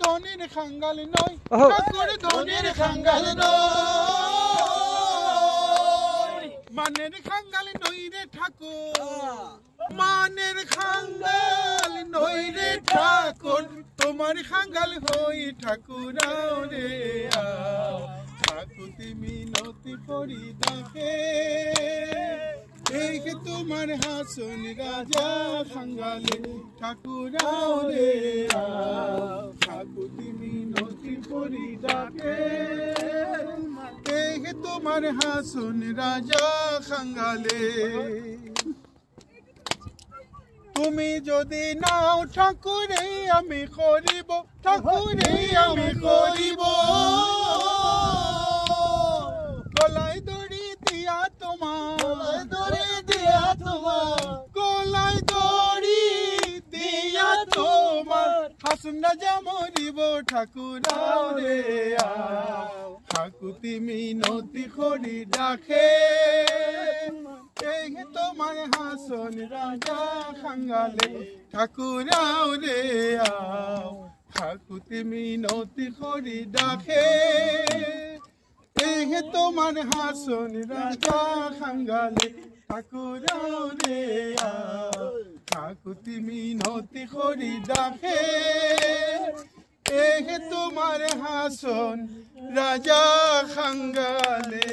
ধনির খাঙ্গাল নয় ঠাকুর ধনির খাঙ্গাল নয় মানের খাঙ্গাল নই রে ঠাকুর মানের খাঙ্গাল নই রে ঠাকুর তোমার খাঙ্গাল হই ঠাকুর রে ঠাকুতি মিনতি করি ডাকে দেখে তোমার হাসন রাজা খাঙ্গালে ঠাকুর রে ঠাকুতি মিনতি করি ডাকে দেখে তোমার হাসন রাজা খাঙ্গালে তুমি যদি নাও ঠাকুরে আমি করিব ঠাকুরে আমি করিব গলায় দড়ি দিয়া তোমার গলায় দড়ি দিয়া তোমার হাসন রাজা মরিব ঠাকুর রে ঠাকুতি মিনতি করি ডাকে তোমার হাসন রাজা খাঙ্গালে ঠাকুর রে ঠাকুতি মিনতি করি ডাকে তোমার হাসন রাজা খাঙ্গালে ঠাকুর রে ঠাকুতি মিনতি করি ডাকে তোমার হাসন রাজা খাঙ্গালে